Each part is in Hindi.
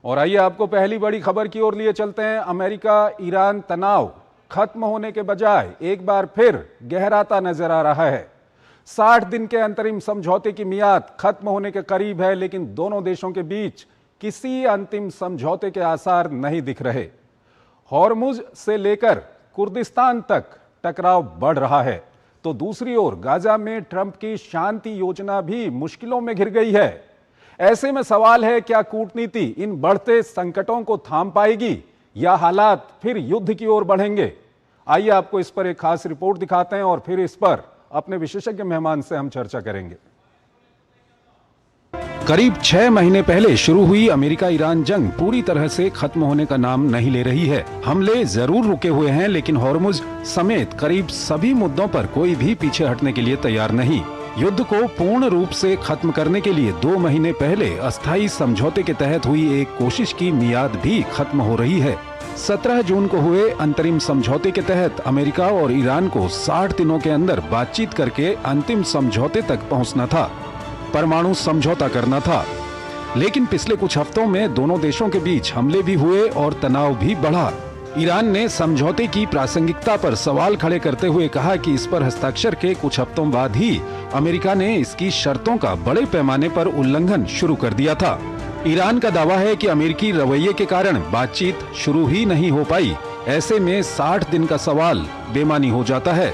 और आइए आपको पहली बड़ी खबर की ओर लिए चलते हैं। अमेरिका ईरान तनाव खत्म होने के बजाय एक बार फिर गहराता नजर आ रहा है। 60 दिन के अंतरिम समझौते की मियाद खत्म होने के करीब है, लेकिन दोनों देशों के बीच किसी अंतिम समझौते के आसार नहीं दिख रहे। हॉर्मुज से लेकर कुर्दिस्तान तक टकराव बढ़ रहा है, तो दूसरी ओर गाजा में ट्रंप की शांति योजना भी मुश्किलों में घिर गई है। ऐसे में सवाल है, क्या कूटनीति इन बढ़ते संकटों को थाम पाएगी या हालात फिर युद्ध की ओर बढ़ेंगे? आइए आपको इस पर एक खास रिपोर्ट दिखाते हैं और फिर इस पर अपने विशेषज्ञ मेहमान से हम चर्चा करेंगे। करीब 6 महीने पहले शुरू हुई अमेरिका ईरान जंग पूरी तरह से खत्म होने का नाम नहीं ले रही है। हमले जरूर रुके हुए हैं, लेकिन हॉर्मुज समेत करीब सभी मुद्दों पर कोई भी पीछे हटने के लिए तैयार नहीं। युद्ध को पूर्ण रूप से खत्म करने के लिए 2 महीने पहले अस्थायी समझौते के तहत हुई एक कोशिश की मियाद भी खत्म हो रही है। 17 जून को हुए अंतरिम समझौते के तहत अमेरिका और ईरान को 60 दिनों के अंदर बातचीत करके अंतिम समझौते तक पहुंचना था, परमाणु समझौता करना था। लेकिन पिछले कुछ हफ्तों में दोनों देशों के बीच हमले भी हुए और तनाव भी बढ़ा। ईरान ने समझौते की प्रासंगिकता पर सवाल खड़े करते हुए कहा कि इस पर हस्ताक्षर के कुछ हफ्तों बाद ही अमेरिका ने इसकी शर्तों का बड़े पैमाने पर उल्लंघन शुरू कर दिया था। ईरान का दावा है कि अमेरिकी रवैये के कारण बातचीत शुरू ही नहीं हो पाई। ऐसे में 60 दिन का सवाल बेमानी हो जाता है,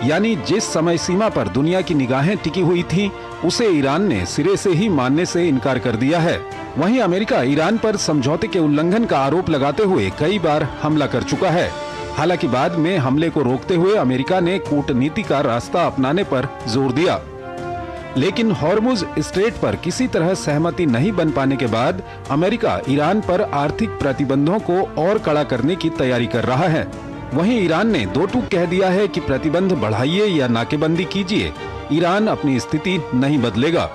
यानी जिस समय सीमा पर दुनिया की निगाहें टिकी हुई थीं, उसे ईरान ने सिरे से ही मानने से इनकार कर दिया है। वहीं अमेरिका ईरान पर समझौते के उल्लंघन का आरोप लगाते हुए कई बार हमला कर चुका है। हालांकि बाद में हमले को रोकते हुए अमेरिका ने कूटनीति का रास्ता अपनाने पर जोर दिया। लेकिन हॉर्मुज स्ट्रेट पर किसी तरह सहमति नहीं बन पाने के बाद अमेरिका ईरान पर आर्थिक प्रतिबंधों को और कड़ा करने की तैयारी कर रहा है। वहीं ईरान ने दो टूक कह दिया है कि प्रतिबंध बढ़ाइए या नाकेबंदी कीजिए, ईरान अपनी स्थिति नहीं बदलेगा।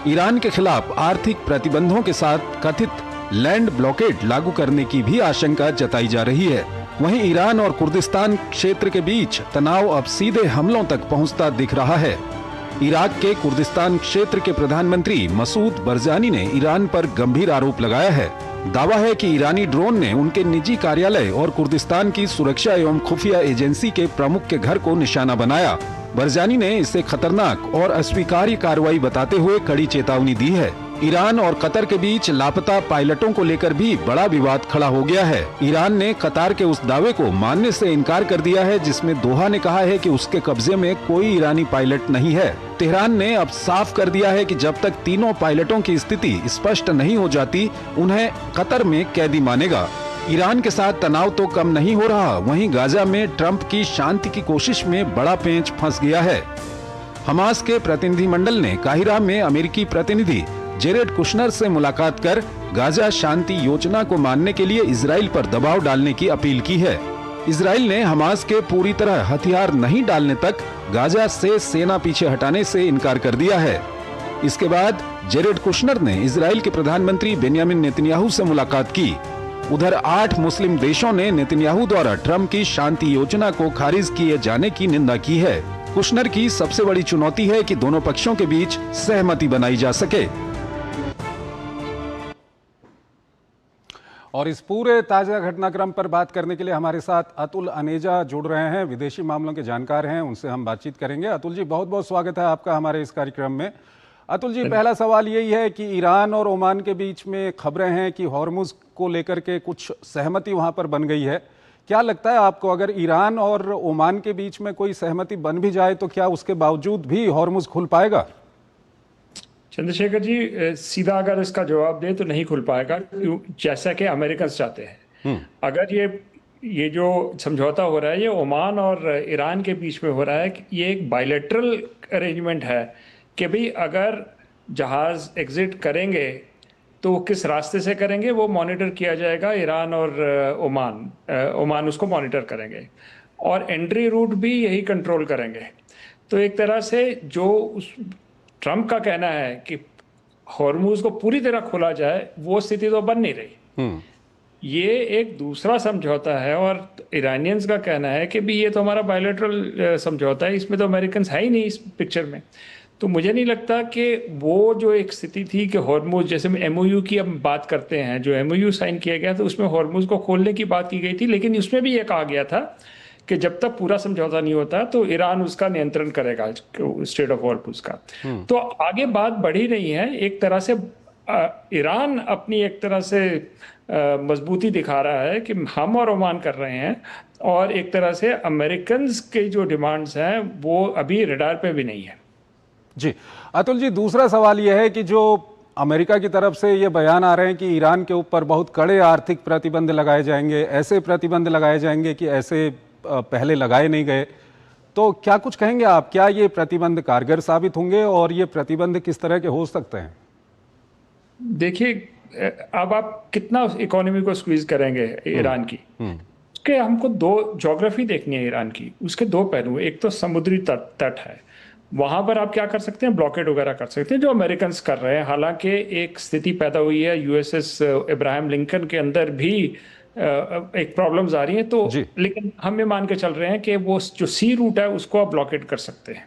ईरान के खिलाफ आर्थिक प्रतिबंधों के साथ कथित लैंड ब्लॉकेड लागू करने की भी आशंका जताई जा रही है। वहीं ईरान और कुर्दिस्तान क्षेत्र के बीच तनाव अब सीधे हमलों तक पहुंचता दिख रहा है। इराक के कुर्दिस्तान क्षेत्र के प्रधानमंत्री मसूद बरजानी ने ईरान पर गंभीर आरोप लगाया है। दावा है कि ईरानी ड्रोन ने उनके निजी कार्यालय और कुर्दिस्तान की सुरक्षा एवं खुफिया एजेंसी के प्रमुख के घर को निशाना बनाया। बरजानी ने इसे खतरनाक और अस्वीकार्य कार्रवाई बताते हुए कड़ी चेतावनी दी है। ईरान और कतर के बीच लापता पायलटों को लेकर भी बड़ा विवाद खड़ा हो गया है। ईरान ने कतार के उस दावे को मानने से इनकार कर दिया है जिसमें दोहा ने कहा है कि उसके कब्जे में कोई ईरानी पायलट नहीं है। तेहरान ने अब साफ कर दिया है कि जब तक तीनों पायलटों की स्थिति स्पष्ट नहीं हो जाती, उन्हें कतर में कैदी मानेगा। ईरान के साथ तनाव तो कम नहीं हो रहा, वहीं गाजा में ट्रंप की शांति की कोशिश में बड़ा पेंच फंस गया है। हमास के प्रतिनिधिमंडल ने काहिरा में अमेरिकी प्रतिनिधि जेरेड कुशनर से मुलाकात कर गाजा शांति योजना को मानने के लिए इजराइल पर दबाव डालने की अपील की है। इजराइल ने हमास के पूरी तरह हथियार नहीं डालने तक गाजा से सेना पीछे हटाने से इनकार कर दिया है। इसके बाद जेरेड कुशनर ने इजराइल के प्रधानमंत्री बेंयामिन नेतन्याहू से मुलाकात की। उधर 8 मुस्लिम देशों ने नेतन्याहू द्वारा ट्रंप की शांति योजना को खारिज किए जाने की निंदा की है। कुशनर की सबसे बड़ी चुनौती है कि दोनों पक्षों के बीच सहमति बनाई जा सके। और इस पूरे ताजा घटनाक्रम पर बात करने के लिए हमारे साथ अतुल अनेजा जुड़ रहे हैं, विदेशी मामलों के जानकार हैं, उनसे हम बातचीत करेंगे। अतुल जी, बहुत बहुत स्वागत है आपका हमारे इस कार्यक्रम में। अतुल जी, पहला सवाल यही है कि ईरान और ओमान के बीच में खबरें हैं कि हॉर्मुज को लेकर के कुछ सहमति वहां पर बन गई है। क्या लगता है आपको, अगर ईरान और ओमान के बीच में कोई सहमति बन भी जाए तो क्या उसके बावजूद भी हॉर्मुज खुल पाएगा? चंद्रशेखर जी, सीधा अगर इसका जवाब दें तो नहीं खुल पाएगा, जैसा कि अमेरिकन चाहते हैं। अगर ये जो समझौता हो रहा है ये ओमान और ईरान के बीच में हो रहा है, ये एक बायलैटरल अरेंजमेंट है कि भाई अगर जहाज़ एग्जिट करेंगे तो किस रास्ते से करेंगे वो मॉनिटर किया जाएगा। ईरान और ओमान उसको मॉनिटर करेंगे और एंट्री रूट भी यही कंट्रोल करेंगे। तो एक तरह से जो ट्रंप का कहना है कि हॉर्मुज को पूरी तरह खोला जाए, वो स्थिति तो बन नहीं रही। ये एक दूसरा समझौता है और ईरानियंस का कहना है कि भी ये तो हमारा बायलैटरल समझौता है, इसमें तो अमेरिकन है ही नहीं इस पिक्चर में। तो मुझे नहीं लगता कि वो जो एक स्थिति थी कि हॉर्मुज, जैसे एमओयू की हम बात करते हैं, जो एमओयू साइन किया गया था उसमें हॉर्मुज को खोलने की बात की गई थी, लेकिन उसमें भी ये कहा गया था कि जब तक पूरा समझौता नहीं होता तो ईरान उसका नियंत्रण करेगा, स्टेट ऑफ हॉर्मुज का। तो आगे बात बढ़ी नहीं है। एक तरह से ईरान अपनी एक तरह से मजबूती दिखा रहा है कि हम और ओमान कर रहे हैं, और एक तरह से अमेरिकन्स के जो डिमांड्स हैं वो अभी रडार पे भी नहीं है। जी अतुल जी, दूसरा सवाल यह है कि जो अमेरिका की तरफ से ये बयान आ रहे हैं कि ईरान के ऊपर बहुत कड़े आर्थिक प्रतिबंध लगाए जाएंगे, ऐसे प्रतिबंध लगाए जाएंगे कि ऐसे पहले लगाए नहीं गए, तो क्या कुछ कहेंगे आप? क्या ये प्रतिबंध कारगर साबित होंगे और ये प्रतिबंध किस तरह के हो सकते हैं? देखिए, अब आप कितना इकोनॉमी को स्क्वीज करेंगे ईरान की, उसके हमको दो ज्योग्राफी देखनी है ईरान की, उसके दो पहलू। एक तो समुद्री तट है, वहां पर आप क्या कर सकते हैं, ब्लॉकेड वगैरह कर सकते हैं, जो अमेरिकन कर रहे हैं। हालांकि एक स्थिति पैदा हुई है यूएसएस इब्राहिम लिंकन के अंदर भी एक प्रॉब्लम्स आ रही हैं, तो लेकिन हम ये मान के चल रहे हैं कि वो जो सी रूट है उसको आप ब्लॉकेड कर सकते हैं,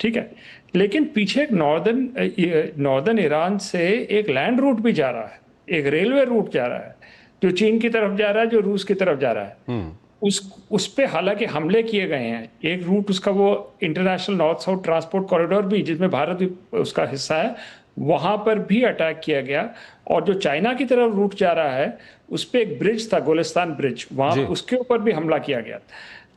ठीक है। लेकिन पीछे एक नॉर्दर्न ईरान से एक लैंड रूट भी जा रहा है, एक रेलवे रूट जा रहा है, जो चीन की तरफ जा रहा है, जो रूस की तरफ जा रहा है। उस पे हालांकि हमले किए गए हैं। एक रूट उसका वो international north south transport corridor भी, जिसमें भारत भी उसका हिस्सा है, वहां पर भी अटैक किया गया। और जो चाइना की तरफ रूट जा रहा है उस पे एक ब्रिज था, गोलिस्तान ब्रिज, वहां उसके ऊपर भी हमला किया गया।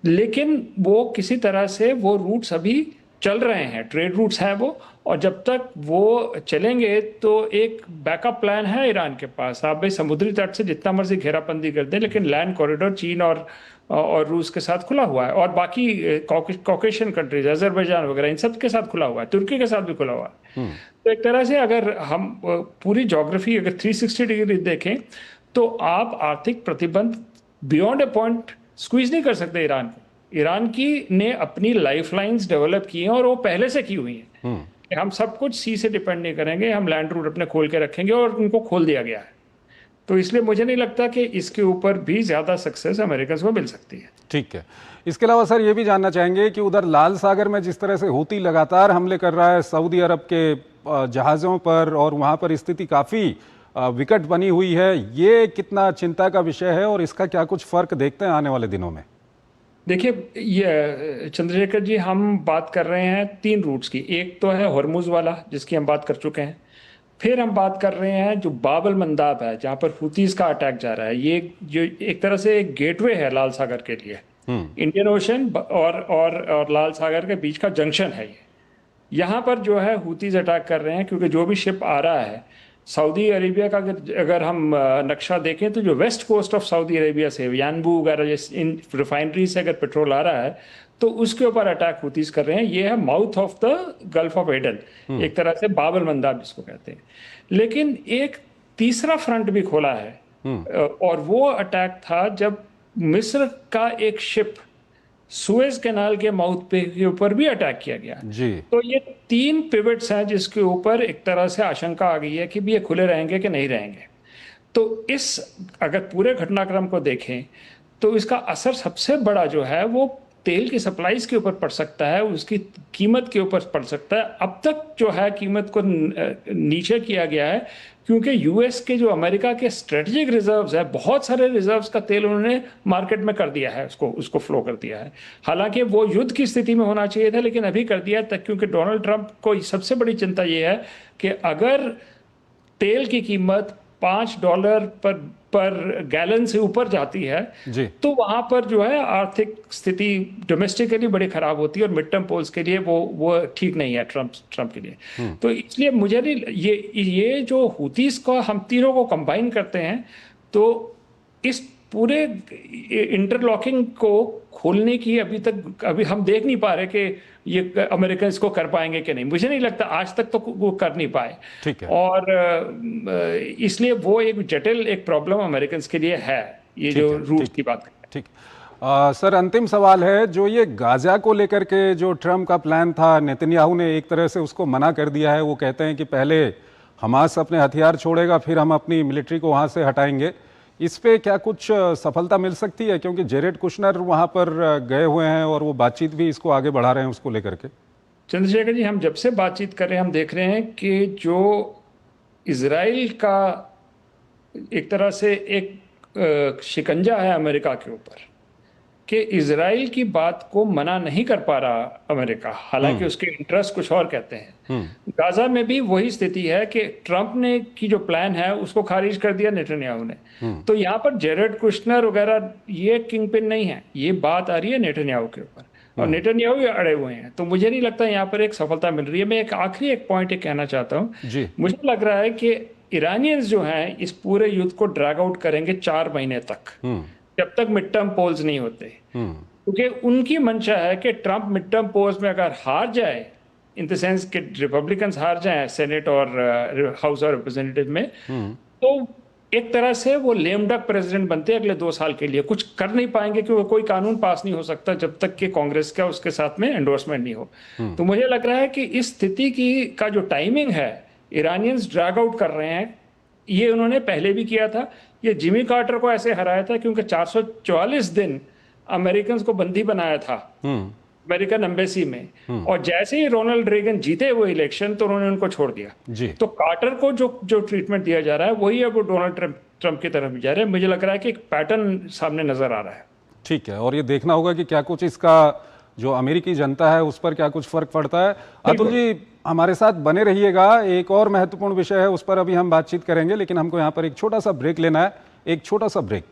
लेकिन वो किसी तरह से वो रूट्स अभी चल रहे हैं, ट्रेड रूट्स हैं वो, और जब तक वो चलेंगे तो एक बैकअप प्लान है ईरान के पास। आप भाई समुद्री तट से जितना मर्जी घेराबंदी कर दें, लेकिन लैंड कॉरिडोर चीन और रूस के साथ खुला हुआ है, और बाकी कॉकेशियन कंट्रीज, अजरबैजान वगैरह, इन सब के साथ खुला हुआ है, तुर्की के साथ भी खुला हुआ है। तो एक तरह से अगर हम पूरी ज्योग्राफी अगर 360 डिग्री देखें तो आप आर्थिक प्रतिबंध बियॉन्ड ए पॉइंट स्क्वीज नहीं कर सकते ईरान को। ईरान की ने अपनी लाइफलाइंस डेवलप की हैं, और वो पहले से की हुई हैं कि हम सब कुछ सी से डिपेंड नहीं करेंगे, हम लैंड रूट अपने खोल के रखेंगे, और उनको खोल दिया गया है। तो इसलिए मुझे नहीं लगता कि इसके ऊपर भी ज्यादा सक्सेस अमेरिका को मिल सकती है। ठीक है। इसके अलावा सर ये भी जानना चाहेंगे कि उधर लाल सागर में जिस तरह से हूती लगातार हमले कर रहा है सऊदी अरब के जहाज़ों पर, और वहाँ पर स्थिति काफ़ी विकट बनी हुई है, ये कितना चिंता का विषय है और इसका क्या कुछ फर्क देखते हैं आने वाले दिनों में? देखिए, ये चंद्रशेखर जी, हम बात कर रहे हैं 3 रूट्स की। एक तो है हॉर्मुज वाला, जिसकी हम बात कर चुके हैं। फिर हम बात कर रहे हैं जो बाबल मंदाब है, जहां पर हुतीज का अटैक जा रहा है। ये जो एक तरह से एक गेटवे है लाल सागर के लिए, इंडियन ओशन और लाल सागर के बीच का जंक्शन है ये। यहाँ पर जो है हुतीज अटैक कर रहे हैं, क्योंकि जो भी शिप आ रहा है सऊदी अरेबिया का, अगर हम नक्शा देखें तो जो west coast of Saudi Arabia से, यानबू वगैरह, इन रिफाइनरी से अगर पेट्रोल आ रहा है तो उसके ऊपर अटैक हुतीज कर रहे हैं। ये है mouth of the gulf of Aden, एक तरह से बाबल मंदाब जिसको कहते हैं। लेकिन एक तीसरा फ्रंट भी खोला है, और वो अटैक था जब मिस्र का एक शिप सुएज कैनाल के माउथ पे के ऊपर भी अटैक किया गया जी। तो ये 3 पिवट्स हैं जिसके ऊपर एक तरह से आशंका आ गई है कि भी ये खुले रहेंगे कि नहीं रहेंगे। तो इस अगर पूरे घटनाक्रम को देखें तो इसका असर सबसे बड़ा जो है वो तेल की सप्लाईज के ऊपर पड़ सकता है, उसकी कीमत के ऊपर पड़ सकता है। अब तक जो है कीमत को नीचे किया गया है, क्योंकि यूएस के जो अमेरिका के स्ट्रेटेजिक रिजर्व्स है, बहुत सारे रिजर्व्स का तेल उन्होंने मार्केट में कर दिया है, उसको फ्लो कर दिया है। हालांकि वो युद्ध की स्थिति में होना चाहिए था, लेकिन अभी कर दिया तक, क्योंकि डोनाल्ड ट्रंप को सबसे बड़ी चिंता ये है कि अगर तेल की कीमत $5 पर गैलन से ऊपर जाती है जी। तो वहां पर जो है आर्थिक स्थिति डोमेस्टिकली बड़ी खराब होती है, और मिड टर्म पोल्स के लिए वो ठीक नहीं है ट्रंप के लिए। तो इसलिए मुझे नहीं, ये जो हुतीस को हम तीनों को कंबाइन करते हैं तो इस पूरे इंटरलॉकिंग को खोलने की अभी हम देख नहीं पा रहे कि ये अमेरिकन इसको कर पाएंगे कि नहीं। मुझे नहीं लगता, आज तक तो वो कर नहीं पाए। ठीक है। और इसलिए वो एक जटिल एक प्रॉब्लम अमेरिकन के लिए है, ये जो रूट की बात है। ठीक। सर, अंतिम सवाल है, जो ये गाजा को लेकर के जो ट्रंप का प्लान था, नेतन्याहू ने एक तरह से उसको मना कर दिया है। वो कहते हैं कि पहले हमास अपने हथियार छोड़ेगा, फिर हम अपनी मिलिट्री को वहाँ से हटाएंगे। इस पे क्या कुछ सफलता मिल सकती है, क्योंकि जेरेड कुशनर वहाँ पर गए हुए हैं और वो बातचीत भी इसको आगे बढ़ा रहे हैं उसको लेकर के? चंद्रशेखर जी, हम जब से बातचीत कर रहे हैं हम देख रहे हैं कि जो इजराइल का एक तरह से एक शिकंजा है अमेरिका के ऊपर, कि इजराइल की बात को मना नहीं कर पा रहा अमेरिका, हालांकि उसके इंटरेस्ट कुछ और कहते हैं। गाजा में भी वही स्थिति है कि ट्रंप ने की जो प्लान है उसको खारिज कर दिया नेतन्याहू ने। तो यहाँ पर जेरेड कुश्नर वगैरह ये किंग पिन नहीं है, ये बात आ रही है नेतन्याहू के ऊपर, और नेतन्याहू भी अड़े हुए हैं। तो मुझे नहीं लगता यहाँ पर एक सफलता मिल रही है। मैं एक आखिरी पॉइंट कहना चाहता हूँ, मुझे लग रहा है कि ईरानियंस जो हैं इस पूरे युद्ध को ड्रैग आउट करेंगे 4 महीने तक, जब तक मिड टर्म पोल्स नहीं होते, क्योंकि उनकी मंशा है कि ट्रंप मिड टर्म पोल्स में अगर हार जाए, इन द सेंस कि रिपब्लिकन्स हार जाएं सेनेट और हाउस ऑफ रिप्रेजेंटेटिव में, तो एक तरह से वो लेम डक प्रेसिडेंट बनते हैं अगले 2 साल के लिए, कुछ कर नहीं पाएंगे क्योंकि कोई कानून पास नहीं हो सकता जब तक कि कांग्रेस का उसके साथ में एंडोर्समेंट नहीं हो। तो मुझे लग रहा है कि इस स्थिति का जो टाइमिंग है, ईरानियंस ड्रैग आउट कर रहे हैं। ये उन्होंने पहले भी किया था, ये जिमी कार्टर को ऐसे हराया था क्योंकि 444 दिन अमेरिकन को बंदी बनाया था अमेरिकन एम्बेसी में, और जैसे ही रोनाल्ड रेगन जीते वो इलेक्शन तो उन्होंने उनको छोड़ दिया। तो कार्टर को जो ट्रीटमेंट दिया जा रहा है वही अब वो डोनाल्ड ट्रंप की तरफ जा रहे हैं। मुझे लग रहा है कि एक पैटर्न सामने नजर आ रहा है। ठीक है, और ये देखना होगा कि क्या कुछ इसका जो अमेरिकी जनता है उस पर क्या कुछ फर्क पड़ता है। अतुल जी हमारे साथ बने रहिएगा, एक और महत्वपूर्ण विषय है उस पर अभी हम बातचीत करेंगे, लेकिन हमको यहाँ पर एक छोटा सा ब्रेक लेना है, एक छोटा सा ब्रेक।